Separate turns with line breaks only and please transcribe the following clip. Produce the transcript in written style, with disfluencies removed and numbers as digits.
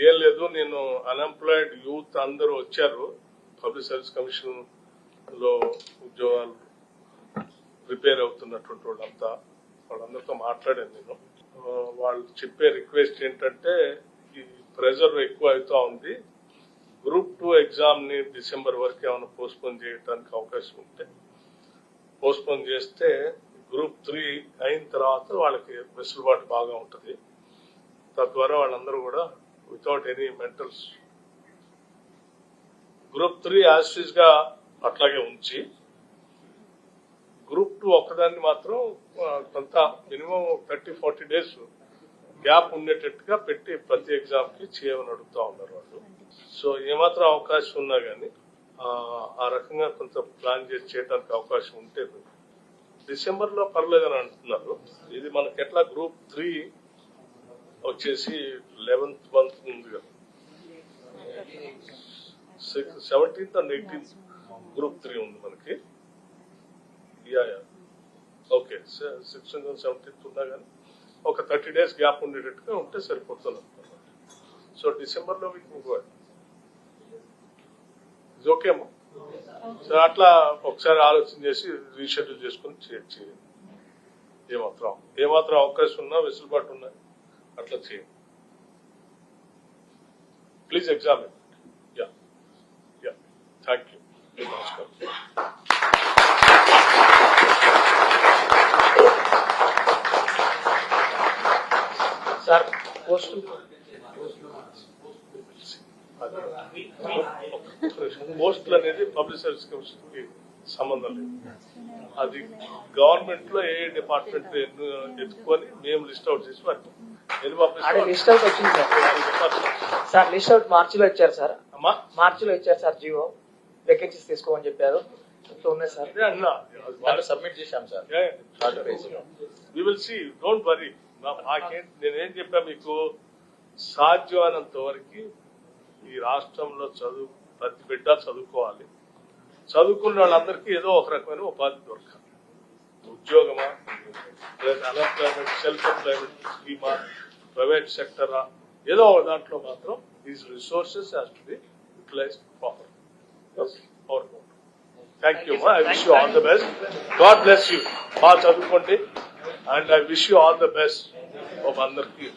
ఏం లేదు, నేను అన్ఎంప్లాయిడ్ యూత్ అందరూ వచ్చారు పబ్లిక్ సర్వీస్ కమిషన్ లో ఉద్యోగాలు ప్రిపేర్ అవుతున్నటువంటి వాళ్ళందరితో మాట్లాడాను నేను. వాళ్ళు చెప్పే రిక్వెస్ట్ ఏంటంటే ఈ ప్రెజర్ ఎక్కువ అవుతా ఉంది, గ్రూప్ 2 ఎగ్జామ్ ని డిసెంబర్ వరకు ఏమైనా పోస్ట్పోన్ చేయడానికి అవకాశం ఉంటే పోస్ట్పోన్ చేస్తే గ్రూప్ 3 అయిన తర్వాత వాళ్ళకి వెసులుబాటు బాగా ఉంటుంది. తద్వారా వాళ్ళందరూ కూడా వితౌట్ ఎనీ మెంటల్స్ గ్రూప్ 3 యాజ్ గా అట్లాగే ఉంచి గ్రూప్ 2 ఒక్కదాన్ని మాత్రం కొంత మినిమం 30-40 డేస్ గ్యాప్ ఉండేటట్టుగా పెట్టి ప్రతి ఎగ్జామ్ కి చేయమని అడుగుతా ఉన్నారు వాళ్ళు. సో ఏమాత్రం అవకాశం ఉన్నా గానీ ఆ రకంగా కొంత ప్లాన్ చేసి చేయడానికి అవకాశం ఉంటే డిసెంబర్ లో పర్లేదని అంటున్నారు. ఇది మనకి ఎట్లా గ్రూప్ 3 వచ్చేసి 11th మంత్ ఉంది కదా, 17th and 18th గ్రూప్ 3 ఉంది మనకి. ఓకే, 16th and 17th ఉన్నా కానీ ఒక 30 డేస్ గ్యాప్ ఉండేటట్టుగా ఉంటే సరిపోతుంది అనుకున్నాను. సో డిసెంబర్ లో ఇది ఓకేమా? సో అట్లా ఒకసారి ఆలోచన చేసి రీషెడ్యూల్ చేసుకుని చేయొచ్చు. ఏమాత్రం అవకాశం ఉన్నా వెసులుబాటు ఉన్నా అట్లా చేయండి. Please examine. Yeah thank you. నమస్కారం.
సార్ పోస్ట్
పోస్టులు అనేది పబ్లిక్ సర్వీస్ కమిషన్ కి సంబంధం లేదు. అది గవర్నమెంట్ లో ఏ డిపార్ట్మెంట్ ఎత్తుకొని మేము లిస్ట్ అవుట్ చేసి
లిస్ట్ అవుట్ వచ్చింది సార్. లిస్ట్ అవుట్ మార్చిలో ఇచ్చారు సార్. మార్చిలో ఇచ్చారు సార్. జీవో వేకెన్సీస్ తీసుకోమని చెప్పారు. ఉన్నాయి సార్,
సబ్మిట్ చేశాం sir.
We will see, don't worry. నేనేం చెప్పా మీకు, సాధ్యమైనంత వరకు ఈ రాష్ట్రంలో ప్రతి బిడ్డ చదువుకోవాలి. చదువుకున్న వాళ్ళందరికీ ఏదో ఒక రకమైన ఉపాధి దొరకాలి. ఉద్యోగమా, అన్ఎంప్లాయ్మెంట్, సెల్ఫ్ ఎంప్లాయ్మెంట్ స్కీమా, ప్రైవేట్ సెక్టరా, ఏదో ఒక దాంట్లో మాత్రం these resources has to be utilised proper. Thank you. I wish you all the best. God bless you. బాగా చదువుకోండి and I wish you all the best. అందరికీ